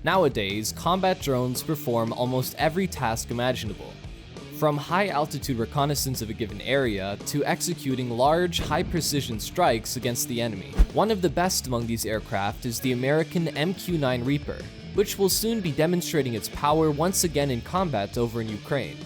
Nowadays, combat drones perform almost every task imaginable, from high-altitude reconnaissance of a given area to executing large, high-precision strikes against the enemy. One of the best among these aircraft is the American MQ-9 Reaper, which will soon be demonstrating its power once again in combat over in Ukraine.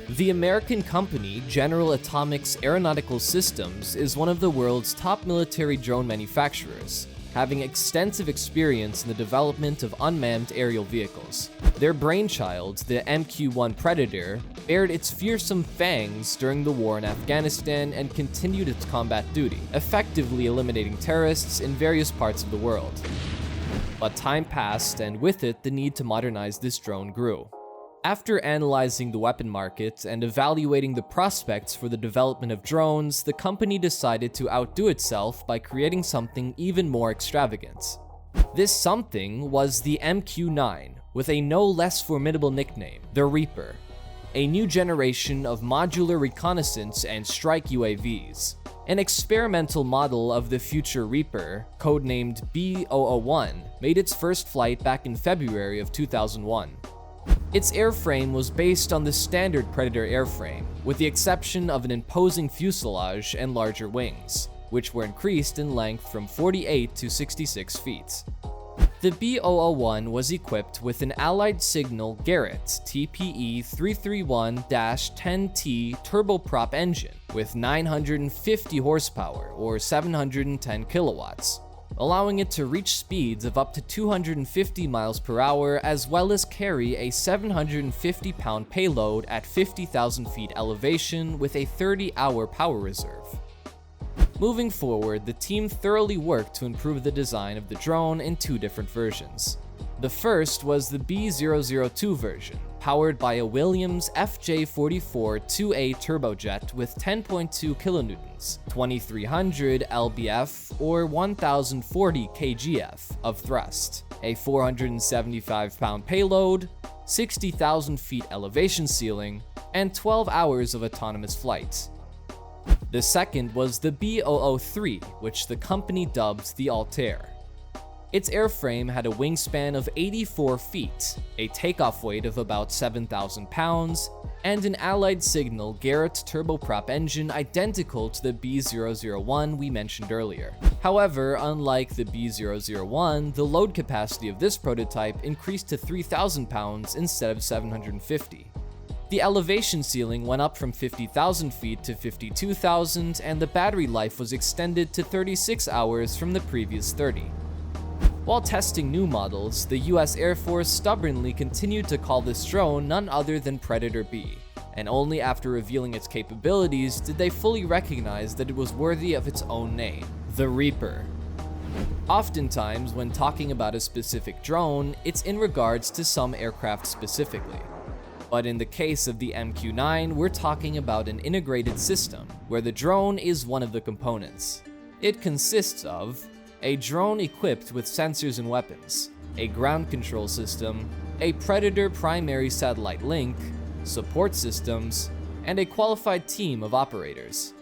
The American company General Atomics Aeronautical Systems is one of the world's top military drone manufacturers, having extensive experience in the development of unmanned aerial vehicles. Their brainchild, the MQ-1 Predator, bared its fearsome fangs during the war in Afghanistan and continued its combat duty, effectively eliminating terrorists in various parts of the world. But time passed, and with it, the need to modernize this drone grew. After analyzing the weapon market and evaluating the prospects for the development of drones, the company decided to outdo itself by creating something even more extravagant. This something was the MQ-9, with a no less formidable nickname, the Reaper, a new generation of modular reconnaissance and strike UAVs. An experimental model of the future Reaper, codenamed B001, made its first flight back in February of 2001. Its airframe was based on the standard Predator airframe, with the exception of an imposing fuselage and larger wings, which were increased in length from 48 to 66 feet. The B001 was equipped with an ALLIEDSIGNAL GARRETT TPE 331-10T turboprop engine with 950 horsepower or 710 kilowatts, allowing it to reach speeds of up to 250 miles per hour, as well as carry a 750-pound payload at 50,000 feet elevation with a 30-hour power reserve. Moving forward, the team thoroughly worked to improve the design of the drone in two different versions. The first was the B002 version, powered by a Williams FJ44-2A turbojet with 10.2 kilonewtons, 2300 lbf or 1040 kgf of thrust, a 475-pound payload, 60,000 feet elevation ceiling, and 12 hours of autonomous flight. The second was the B003, which the company dubbed the Altair. Its airframe had a wingspan of 84 feet, a takeoff weight of about 7,000 pounds, and an ALLIEDSIGNAL GARRETT turboprop engine identical to the B001 we mentioned earlier. However, unlike the B001, the load capacity of this prototype increased to 3,000 pounds instead of 750. The elevation ceiling went up from 50,000 feet to 52,000, and the battery life was extended to 36 hours from the previous 30. While testing new models, the US Air Force stubbornly continued to call this drone none other than Predator B, and only after revealing its capabilities did they fully recognize that it was worthy of its own name, the Reaper. Oftentimes, when talking about a specific drone, it's in regards to some aircraft specifically. But in the case of the MQ-9, we're talking about an integrated system, where the drone is one of the components. It consists of a drone equipped with sensors and weapons, a ground control system, a Predator primary satellite link, support systems, and a qualified team of operators.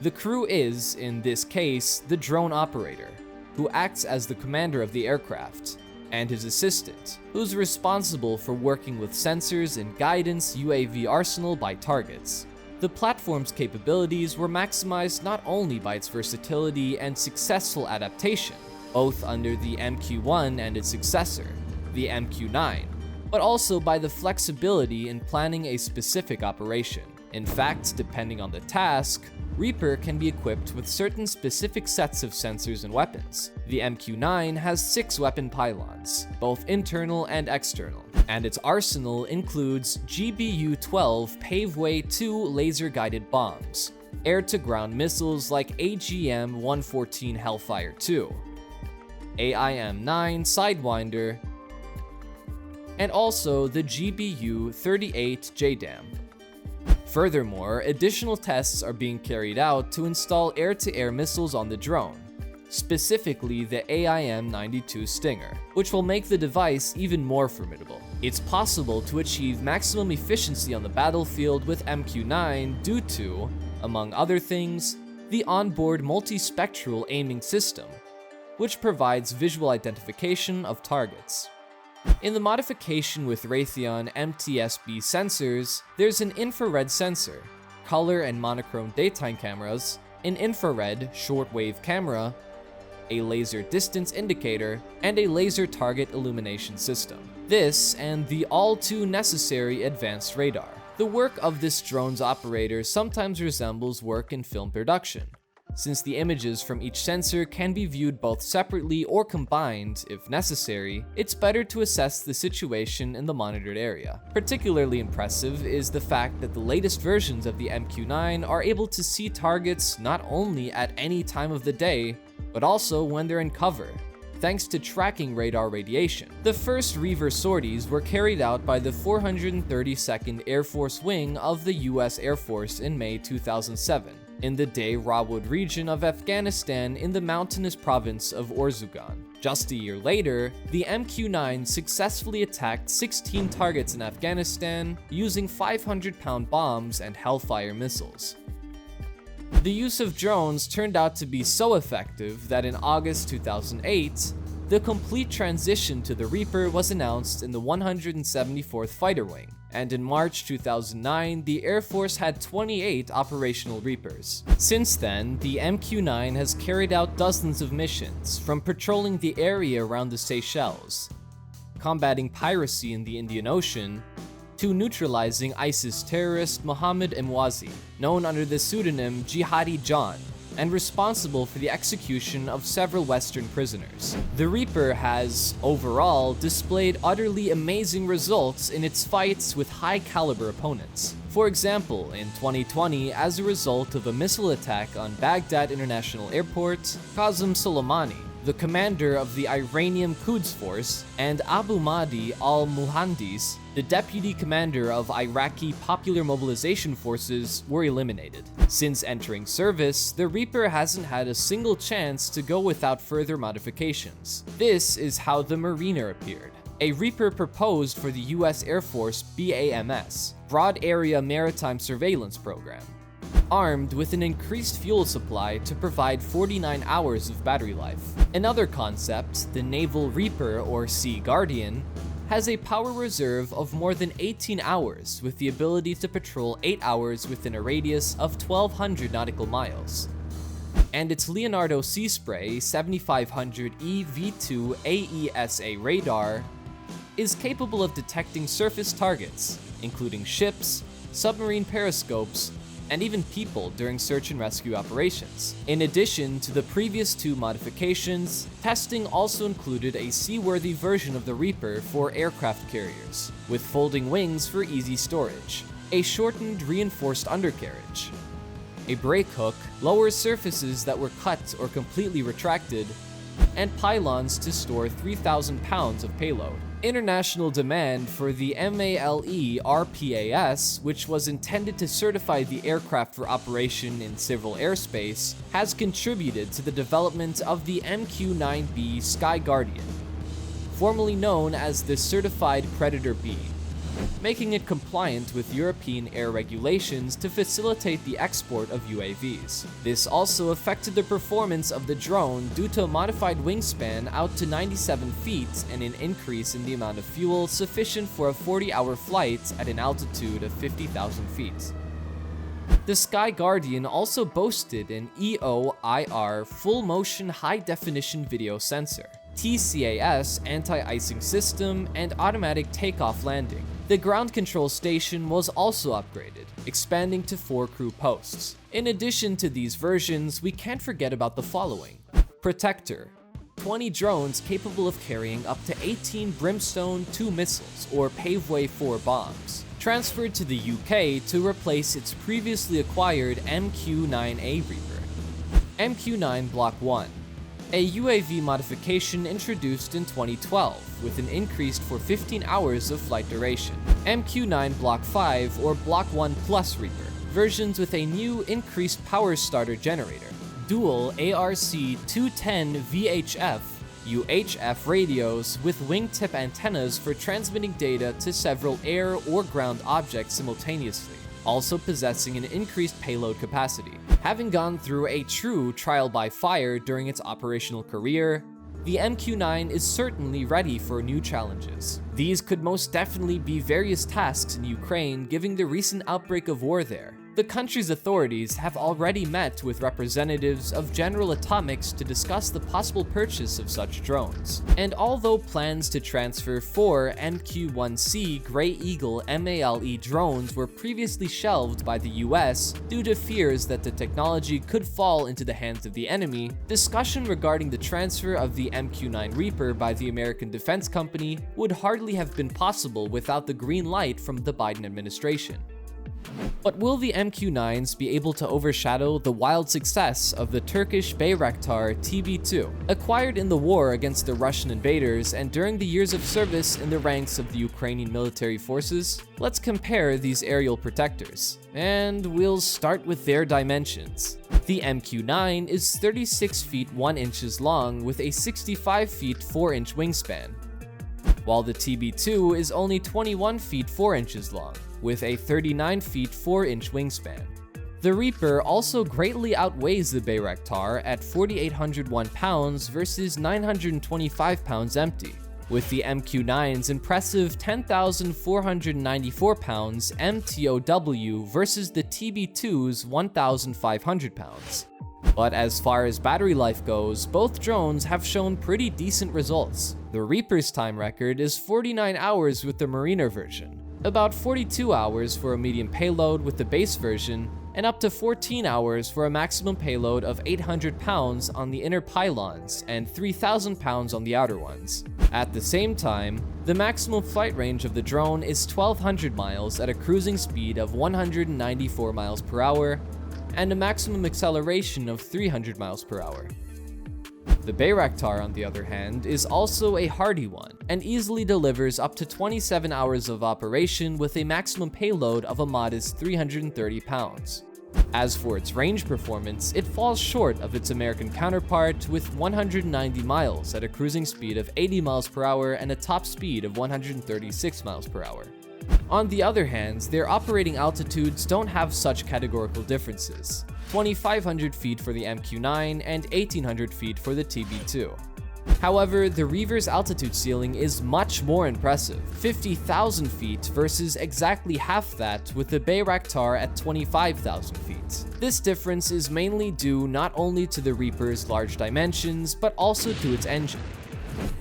The crew is, in this case, the drone operator, who acts as the commander of the aircraft, and his assistant, who's responsible for working with sensors and guidance UAV arsenal by targets. The platform's capabilities were maximized not only by its versatility and successful adaptation, both under the MQ-1 and its successor, the MQ-9, but also by the flexibility in planning a specific operation. In fact, depending on the task, Reaper can be equipped with certain specific sets of sensors and weapons. The MQ-9 has 6 weapon pylons, both internal and external, and its arsenal includes GBU-12 PAVEWAY 2 laser-guided bombs, air-to-ground missiles like AGM-114 HELLFIRE 2, AIM-9 SIDEWINDER, and also the GBU-38 JDAM. Furthermore, additional tests are being carried out to install air-to-air missiles on the drone, specifically the AIM-92 Stinger, which will make the device even more formidable. It's possible to achieve maximum efficiency on the battlefield with MQ-9 due to, among other things, the onboard multispectral aiming system, which provides visual identification of targets. In the modification with RAYTHEON MTS-B sensors, there's an infrared sensor, color and monochrome daytime cameras, an infrared shortwave camera, a laser distance indicator, and a laser target illumination system. This and the all too necessary advanced radar. The work of this drone's operator sometimes resembles work in film production. Since the images from each sensor can be viewed both separately or combined if necessary, it's better to assess the situation in the monitored area. Particularly impressive is the fact that the latest versions of the MQ-9 are able to see targets not only at any time of the day, but also when they're in cover, thanks to tracking radar radiation. The first reverse sorties were carried out by the 432nd Air Force Wing of the US Air Force in May 2007, in the Day Rawud region of Afghanistan in the mountainous province of Orzugan. Just a year later, the MQ-9 successfully attacked 16 targets in Afghanistan using 500-pound bombs and HELLFIRE missiles. The use of drones turned out to be so effective that in August 2008, the complete transition to the Reaper was announced in the 174th Fighter Wing, and in March 2009, the Air Force had 28 operational Reapers. Since then, the MQ-9 has carried out dozens of missions, from patrolling the area around the Seychelles, combating piracy in the Indian Ocean, to neutralizing ISIS terrorist Mohammed Emwazi, known under the pseudonym Jihadi John, and responsible for the execution of several Western prisoners. The Reaper has, overall, displayed utterly amazing results in its fights with high-caliber opponents. For example, in 2020, as a result of a missile attack on Baghdad International Airport, Qasem Soleimani, the commander of the Iranian Quds Force, and Abu Mahdi al-Muhandis, the deputy commander of Iraqi Popular Mobilization Forces, were eliminated. Since entering service, the Reaper hasn't had a single chance to go without further modifications. This is how the Mariner appeared. A Reaper proposed for the US Air Force BAMS, Broad Area Maritime Surveillance Program, armed with an increased fuel supply to provide 49 hours of battery life. Another concept, the Naval Reaper or Sea Guardian, has a power reserve of more than 18 hours with the ability to patrol 8 hours within a radius of 1,200 nautical miles. And its Leonardo SEASPRAY 7500E V2 AESA radar is capable of detecting surface targets, including ships, submarine periscopes, and even people during search and rescue operations. In addition to the previous two modifications, testing also included a seaworthy version of the Reaper for aircraft carriers, with folding wings for easy storage, a shortened reinforced undercarriage, a brake hook, lower surfaces that were cut or completely retracted, and pylons to store 3,000 pounds of payload. International demand for the MALE RPAS, which was intended to certify the aircraft for operation in civil airspace, has contributed to the development of the MQ-9B Sky Guardian, formerly known as the Certified Predator B, making it compliant with European air regulations to facilitate the export of UAVs. This also affected the performance of the drone due to a modified wingspan out to 97 feet and an increase in the amount of fuel sufficient for a 40-hour flight at an altitude of 50,000 feet. The Sky Guardian also boasted an EOIR full-motion high-definition video sensor, TCAS anti-icing system, and automatic takeoff landing. The ground control station was also upgraded, expanding to 4 crew posts. In addition to these versions, we can't forget about the following. Protector, 20 drones capable of carrying up to 18 Brimstone 2 missiles or PAVEWAY 4 bombs, transferred to the UK to replace its previously acquired MQ-9A Reaper. MQ-9 Block 1, a UAV modification introduced in 2012 with an increased for 15 hours of flight duration. MQ-9 Block 5 or Block 1 Plus Reaper, versions with a new increased power starter generator, dual ARC-210 VHF UHF radios with wingtip antennas for transmitting data to several air or ground objects simultaneously, also possessing an increased payload capacity. Having gone through a true trial by fire during its operational career, the MQ-9 is certainly ready for new challenges. These could most definitely be various tasks in Ukraine, given the recent outbreak of war there. The country's authorities have already met with representatives of General Atomics to discuss the possible purchase of such drones. And although plans to transfer 4 MQ-1C Grey Eagle MALE drones were previously shelved by the US due to fears that the technology could fall into the hands of the enemy, discussion regarding the transfer of the MQ-9 Reaper by the American defense company would hardly have been possible without the green light from the Biden administration. But will the MQ-9s be able to overshadow the wild success of the Turkish Bayraktar TB2? Acquired in the war against the Russian invaders and during the years of service in the ranks of the Ukrainian military forces, let's compare these aerial protectors. And we'll start with their dimensions. The MQ-9 is 36 feet 1 inches long with a 65 feet 4 inch wingspan, while the TB2 is only 21 feet 4 inches long, with a 39 feet 4 inch wingspan. The Reaper also greatly outweighs the Bayraktar at 4,801 pounds versus 925 pounds empty, with the MQ-9's impressive 10,494 pounds MTOW versus the TB2's 1,500 pounds. But as far as battery life goes, both drones have shown pretty decent results. The Reaper's time record is 49 hours with the Mariner version, about 42 hours for a medium payload with the base version, and up to 14 hours for a maximum payload of 800 pounds on the inner pylons and 3,000 pounds on the outer ones. At the same time, the maximum flight range of the drone is 1,200 miles at a cruising speed of 194 miles per hour, and a maximum acceleration of 300 miles per hour. The Bayraktar, on the other hand, is also a hardy one, and easily delivers up to 27 hours of operation with a maximum payload of a modest 330 pounds. As for its range performance, it falls short of its American counterpart with 190 miles at a cruising speed of 80 miles per hour and a top speed of 136 miles per hour. On the other hand, their operating altitudes don't have such categorical differences, 2,500 feet for the MQ-9 and 1,800 feet for the TB2. However, the Reaver's altitude ceiling is much more impressive, 50,000 feet versus exactly half that with the Bayraktar at 25,000 feet. This difference is mainly due not only to the Reaper's large dimensions, but also to its engine.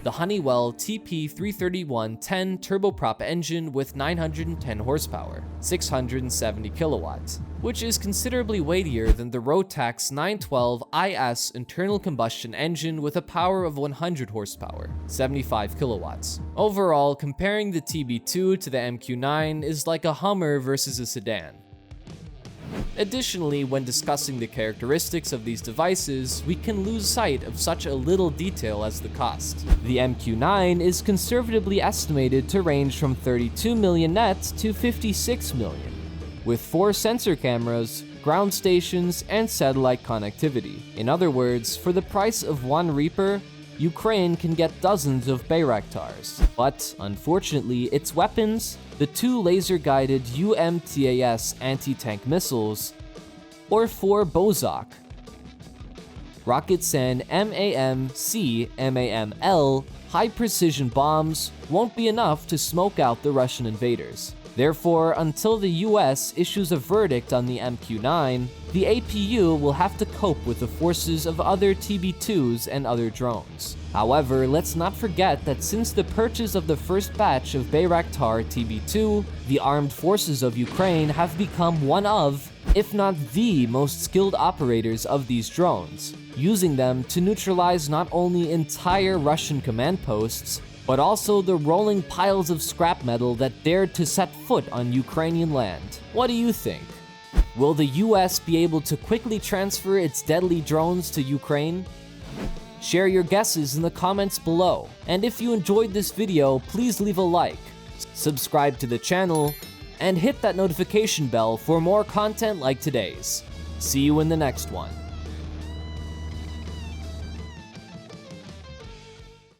The Honeywell TP331-10 turboprop engine with 910 horsepower, 670 kilowatts, which is considerably weightier than the ROTAX 912IS internal combustion engine with a power of 100 horsepower, 75 kilowatts. Overall, comparing the TB2 to the MQ-9 is like a Hummer versus a sedan. Additionally, when discussing the characteristics of these devices, we can lose sight of such a little detail as the cost. The MQ-9 is conservatively estimated to range from 32 million net to 56 million, with 4 sensor cameras, ground stations, and satellite connectivity. In other words, for the price of one Reaper, Ukraine can get dozens of Bayraktars. But unfortunately, its weapons, the 2 laser-guided UMTAS anti-tank missiles, or 4 Bozok, Rocketsan MAM-C/MAM-L high-precision bombs won't be enough to smoke out the Russian invaders. Therefore, until the US issues a verdict on the MQ-9, the APU will have to cope with the forces of other TB2s and other drones. However, let's not forget that since the purchase of the first batch of Bayraktar TB2, the armed forces of Ukraine have become one of, if not the most skilled operators of these drones, using them to neutralize not only entire Russian command posts, but also the rolling piles of scrap metal that dared to set foot on Ukrainian land. What do you think? Will the US be able to quickly transfer its deadly drones to Ukraine? Share your guesses in the comments below, and if you enjoyed this video, please leave a like, subscribe to the channel, and hit that notification bell for more content like today's. See you in the next one.